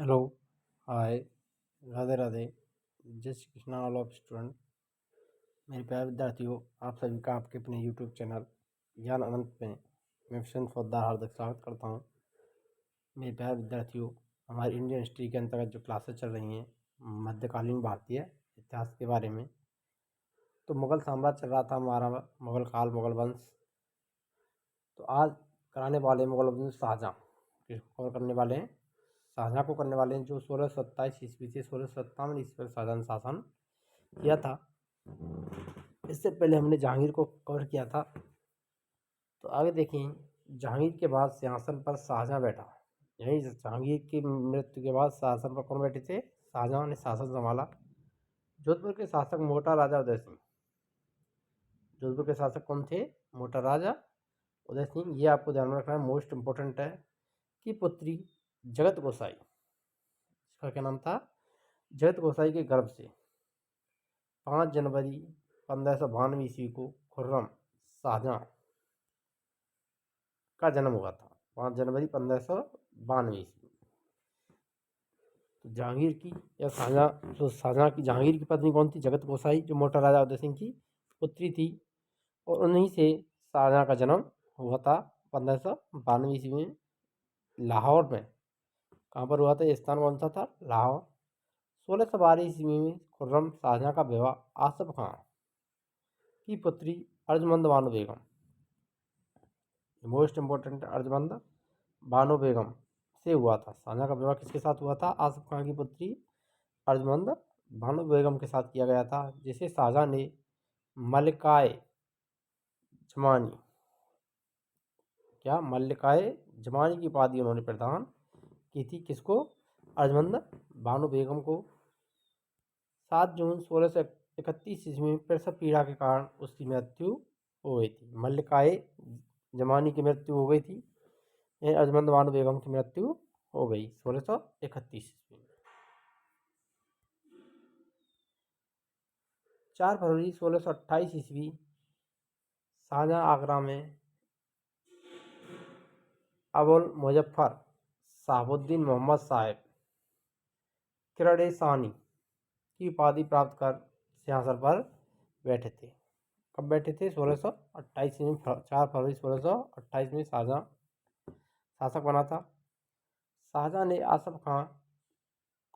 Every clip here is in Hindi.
हेलो, हाय, राधे राधे। जय Shri Krishna all of student. मेरे प्यारे विद्यार्थियों, आप सभी का आपके अपने यूट्यूब चैनल ज्ञान अनंत में मैं विशन पोद्दार हार्दिक स्वागत करता हूँ। मेरे प्यारे विद्यार्थियों, हमारी इंडियन हिस्ट्री के अंतर्गत जो क्लासेस चल रही हैं मध्यकालीन भारतीय इतिहास के बारे में, तो मुगल साम्राज्य चल रहा था हमारा, मुगल काल, मुगल वंश। तो आज कराने वाले मुगल वंश शाहजहाँ, किसको कवर करने वाले हैं? शाहजहाँ को करने वाले हैं, जो 1627 ईस्वी से 1657 ईस्वी तक शाहजहाँ ने शासन किया था। इससे पहले हमने जहांगीर को कवर किया था। तो आगे देखें, जहांगीर के बाद सिंहासन पर शाहजहाँ बैठा। यही जहांगीर की मृत्यु के बाद शासन पर कौन बैठे थे? शाहजहाँ ने शासन संभाला। जोधपुर के शासक मोटा राजा उदय सिंह। जोधपुर के शासक कौन थे? मोटा राजा उदय सिंह। ये आपको ध्यान में रखना है, मोस्ट इंपोर्टेंट है। की पुत्री जगत गोसाई, इसका क्या नाम था? जगत गोसाई के गर्भ से 5 जनवरी 1592 ईस्वी को खुर्रम शाहजहाँ का जन्म हुआ था। 5 जनवरी 1592 ईस्वी। तो जहांगीर की या शाहजहाँ, तो शाहजहाँ की जहांगीर की पत्नी कौन थी? जगत गोसाई, जो मोटा राजा उदय सिंह की पुत्री थी। और उन्हीं से शाहजहाँ का जन्म हुआ था 1592 ईस्वी में, लाहौर में। कहाँ पर हुआ था? ये स्थान कौन सा था? लाहौर। 1612 ईस्वी में खुर्रम शाहजहाँ का विवाह आसफ खां की पुत्री अर्जमंद बानो बेगम, मोस्ट इम्पोर्टेंट, अर्जमंद बानो बेगम से हुआ था। शाहजहाँ का विवाह किसके साथ हुआ था? आसफ खां की पुत्री अर्जमंद बानो बेगम के साथ किया गया था, जिसे शाहजहाँ ने मल्लिकाए जमानी, क्या मल्लिकाए जमानी की उपाधि उन्होंने प्रदान की थी। किसको? अर्जमंद बानो बेगम को। 7 जून 1631 ईस्वी में प्रसव पीड़ा के कारण उसकी मृत्यु हो गई थी। मल्लिकाए जमानी की मृत्यु हो गई थी, अर्जमंद बानो बेगम की मृत्यु हो गई 1631 ईस्वी में। 4 फरवरी 1628 ईस्वी शाहजहाँ आगरा में अबुल मुजफ्फर शहाबुद्दीन मोहम्मद साहेब किरड़े सानी की उपाधि प्राप्त कर सिंहासन पर बैठे थे। कब बैठे थे? 1628 में। 4 फरवरी 1628 में शाहजहाँ शासक बना था। शाहजहाँ ने आसफ खां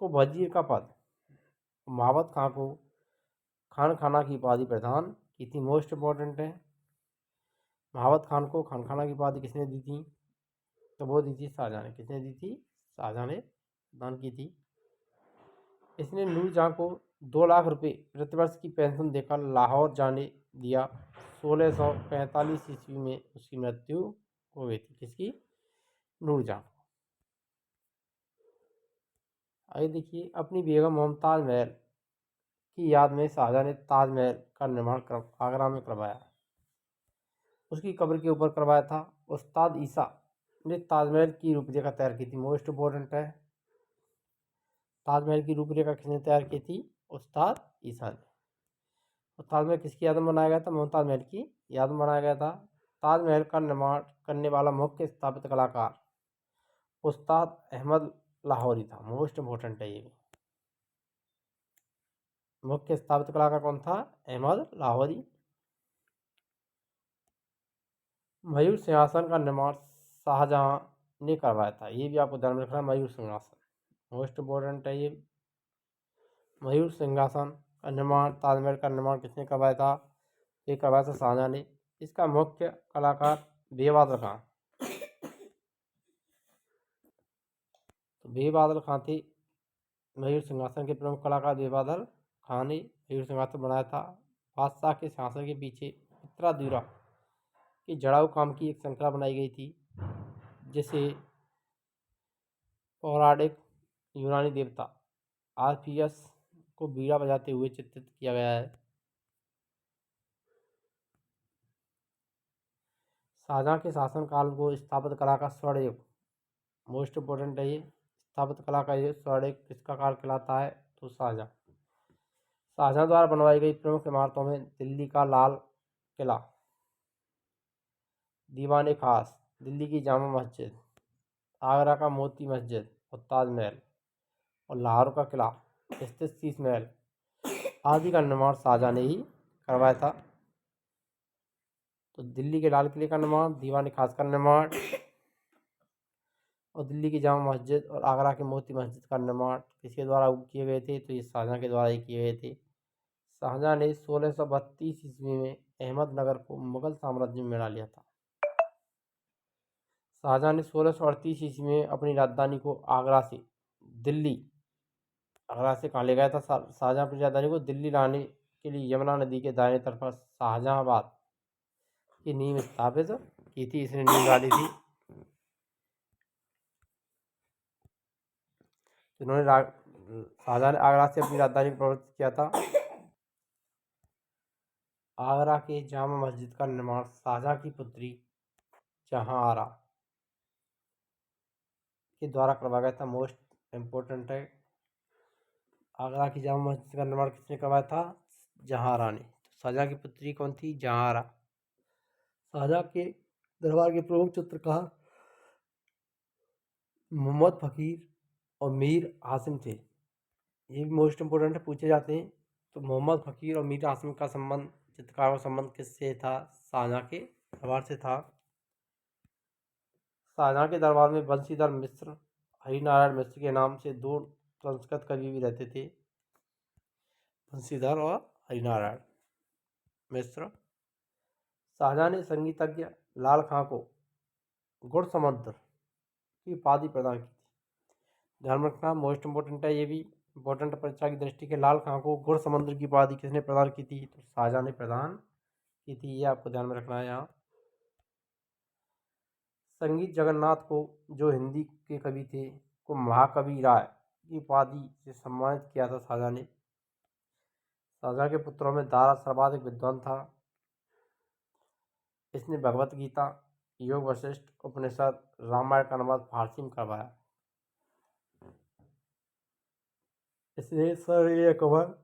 को वजीर का पद, महाबत खां को खान खाना की उपाधि प्रदान की थी। मोस्ट इम्पोर्टेंट है। महाबत खान को खान खाना की उपाधि किसने दी थी? तो वो दी थी शाहजहाँ ने। किसने दी थी? शाहजहाँ ने प्रदान की थी। इसने नूरजहाँ को 2 लाख रुपए प्रतिवर्ष की पेंशन देकर लाहौर जाने दिया। 1645 ईस्वी में उसकी मृत्यु हो गई थी। किसकी? नूरजहाँ। आगे देखिए, अपनी बेगम मुमताज महल की याद में शाहजहाँ ने ताजमहल का निर्माण आगरा में करवाया। उसकी कब्र के ऊपर करवाया था। उस्ताद ईसा ने ताजमहल की रूपरेखा तैयार की थी। मोस्ट इम्पोर्टेंट है। ताजमहल की रूपरेखा किसने तैयार की थी? उस्ताद ईसा ने। और ताजमहल किसकी याद में बनाया गया था? मुमताज महल की याद में बनाया गया था। ताजमहल का निर्माण करने वाला मुख्य स्थापित कलाकार उस्ताद अहमद लाहौरी था। मोस्ट इम्पोर्टेंट है ये भी। मुख्य स्थापित कलाकार कौन था? अहमद लाहौरी। मयूर सिंहासन का निर्माण शाहजहाँ ने करवाया था। ये भी आपको ध्यान में रखना है, मयूर सिंहासन मोस्ट इम्पोर्टेंट है ये। मयूर सिंहासन का निर्माण, ताजमहल का निर्माण किसने करवाया था? ये करवाया था शाहजहाँ ने। इसका मुख्य कलाकार बेबादल खां। तो बेबादल खां थे मयूर सिंहासन के प्रमुख कलाकार। बेबादल खां ने मयूर सिंहासन बनाया था। बादशाह के सिंहासन के पीछे मित्रादुरा की जड़ाऊ काम की एक श्रृंखला बनाई गई थी, जिसे पौराणिक यूनानी देवता आर्फियस को बीड़ा बजाते हुए चित्रित किया गया है। शाहजहाँ के शासनकाल को स्थापत्य कला का स्वर्ण युग, मोस्ट इम्पोर्टेंट है ये। स्थापत्य कला का ये स्वर्ण युग किसका काल कहलाता है? तो शाहजहाँ। शाहजहाँ द्वारा बनवाई गई प्रमुख इमारतों में दिल्ली का लाल किला, दीवान खास, दिल्ली की जामा मस्जिद, आगरा का मोती मस्जिद और ताजमहल और लाहौर का किला स्थित शीश महल आदि का निर्माण शाहजहाँ ने ही करवाया था। तो दिल्ली के लाल किले का निर्माण दीवान खास का निर्माण और दिल्ली की जामा मस्जिद और आगरा के मोती मस्जिद का निर्माण किसके द्वारा किए गए थे? तो ये शाहजहाँ के द्वारा ही किए गए थे। शाहजहाँ ने 1632 ईस्वी में अहमदनगर को मुगल साम्राज्य में मिला लिया था। शाहजहाँ ने 1638 ईस्वी में अपनी राजधानी को आगरा से कहाँ ले गया था? शाहजहाँ अपनी राजधानी को दिल्ली लाने के लिए यमुना नदी के दाहिने तरफ पर शाहजहाँबाद की नींव स्थापित की थी। इसने नींव डाली थी। इन्होंने शाहजहाँ ने आगरा से अपनी राजधानी को प्रवर्तित किया था। आगरा के जामा मस्जिद का निर्माण शाहजहाँ की पुत्री जहांआरा के द्वारा करवाया गया था। मोस्ट इम्पोर्टेंट है, आगरा की जामा मस्जिद का निर्माण किसने करवाया था? जहांआरा ने। शाहजहाँ की पुत्री कौन थी? जहांआरा। शाहजहाँ के दरबार के प्रमुख चित्रकार मोहम्मद फकीर और मीर हासिम थे। ये भी मोस्ट इम्पोर्टेंट है, पूछे जाते हैं। तो मोहम्मद फकीर और मीर हासिम का संबंध, चित्रकारों का संबंध किससे था? शाहजहाँ के दरबार से था। शाहजहाँ के दरबार में बंशीधर मिश्र, हरिनारायण मिश्र के नाम से दो संस्कृत कवि भी रहते थे, बंशीधर और हरिनारायण मिश्र। शाहजहाँ ने संगीतज्ञ लाल खां को गुणसमुद्र की उपाधि प्रदान की थी। ध्यान रखना, मोस्ट इम्पोर्टेंट है, ये भी इम्पोर्टेंट परीक्षा की दृष्टि के। लाल खां को गुणसमुद्र की उपाधि किसने प्रदान की थी? तो शाहजहाँ ने प्रदान की थी। ये आपको ध्यान में रखना है यहाँ। संगीत जगन्नाथ को, जो हिंदी के कवि थे, को महाकवि राय की उपाधि से सम्मानित किया था शाहजहाँ ने। शाहजहाँ के पुत्रों में दारा सर्वाधिक विद्वान था। इसने भगवत गीता, योग वशिष्ठ, उपनिषद, रामायण का अनुवाद फारसी में करवाया। इसने सर ए अकबर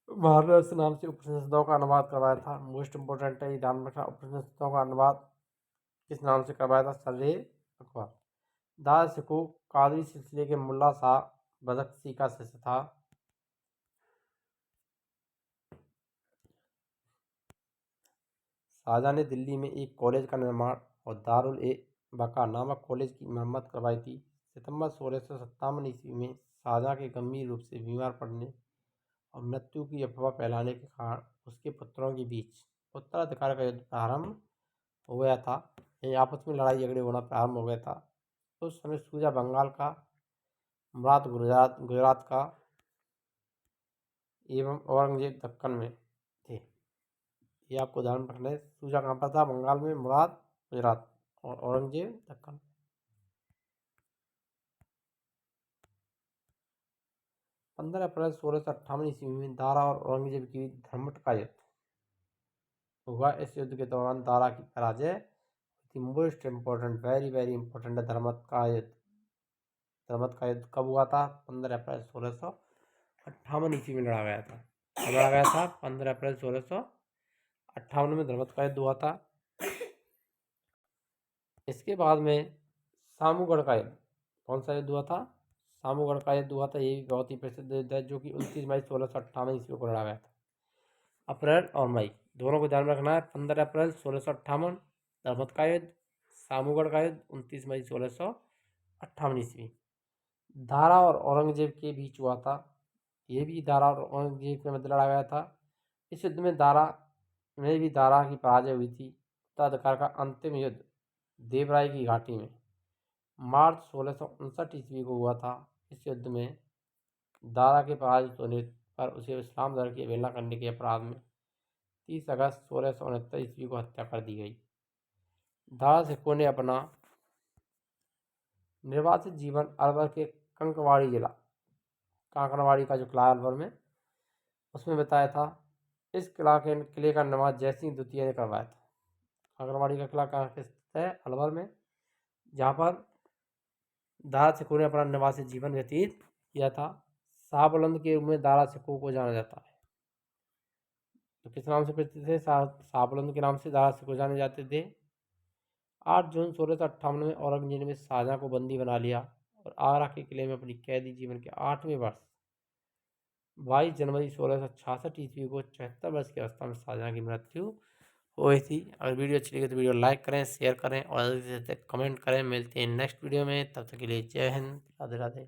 महाराज नाम से उपनिषदों का अनुवाद करवाया था। मोस्ट इम्पोर्टेंट है, ये ध्यान रखना। उपनिषदों का अनुवाद किस नाम से करवाया था? सर ए अकबर। दारा शिकोह कादरी सिलसिले के मुल्ला शाह बदख्शी का शिष्य था। शाहजहाँ ने दिल्ली में एक कॉलेज का निर्माण और दारुल ए बका नामक कॉलेज की मरम्मत करवाई थी। सितंबर 1657 ईस्वी में शाहजहाँ के गंभीर रूप से बीमार पड़ने और मृत्यु की अफवाह फैलाने के कारण उसके पुत्रों के बीच उत्तराधिकार का युद्ध प्रारंभ हो गया था। ये आपस में लड़ाई झगड़े होना प्रारंभ हो गया था। उस समय सूजा बंगाल का, मुराद गुजरात का एवं औरंगजेब दक्कन में थे। ये आपको ध्यान रखना है। सूजा कहाँ पर था? बंगाल में, मुराद गुजरात और औरंगजेब दक्कन। 15 अप्रैल 1658 ईस्वी में दारा और औरंगजेब के बीच धर्मट का युद्ध हुआ। इस युद्ध के दौरान दारा की पराजय थी। Most important, very very important है धर्मत का युद्ध। धर्मत का युद्ध कब हुआ था? 15 अप्रैल 1658 ईस्वी में लड़ा गया था। कब लड़ा गया था? 15 अप्रैल 1658 में धर्मत का युद्ध हुआ था। इसके बाद में सामूगढ़ का युद्ध, कौन सा युद्ध हुआ था? सामूगढ़ का युद्ध हुआ था। ये भी बहुत ही प्रसिद्ध युद्ध है, जो कि 29 मई 1658 ईस्वी को लड़ा गया था। अप्रैल और मई दोनों को ध्यान रखना है। 15 अप्रैल 1658 धर्मत का युद्ध, सामूगढ़ का युद्ध 29 मई 1658 ईस्वी। दारा और औरंगजेब के बीच हुआ था। ये भी दारा और औरंगजेब के मध्य लड़ा गया था। इस युद्ध में दारा की पराजय हुई थी। उत्तराधिकार का अंतिम युद्ध देवराय की घाटी में मार्च 1659 ईस्वी को हुआ था। इस युद्ध में दारा के पराजित होने पर उसे इस्लाम धर्म की अवहेलना करने के अपराध में 30 अगस्त 1669 ईस्वी को हत्या कर दी गई। दारा सिकोह ने अपना निर्वासित जीवन अलवर के कंकवाड़ी जिला, कांकड़वाड़ी का जो किला अलवर में, उसमें बताया था। इस किले का निर्माण जयसिंह द्वितीय ने करवाया था। कांकड़वाड़ी का किला कहाँ स्थित है? अलवर में, जहाँ पर दारा सिकोह ने अपना निर्वासित जीवन व्यतीत किया था। शाहबुलंद के रूप में दारा सिकोह को जाना जाता है। तो किस नाम से परिचित थे? शाहबुलंद के नाम से दारा सिकोह जाने जाते थे। 8 जून 1658 में औरंगजेब ने शाहजहाँ को बंदी बना लिया और आगरा के किले में अपनी कैदी जीवन के 8वें वर्ष 22 जनवरी 1666 ईस्वी को 74 वर्ष की अवस्था में शाहजहां की मृत्यु हुई थी। अगर वीडियो अच्छी लगी तो वीडियो लाइक करें, शेयर करें और कमेंट करें। मिलते हैं नेक्स्ट वीडियो में, तब तक के लिए जय हिंद, राधे राधे।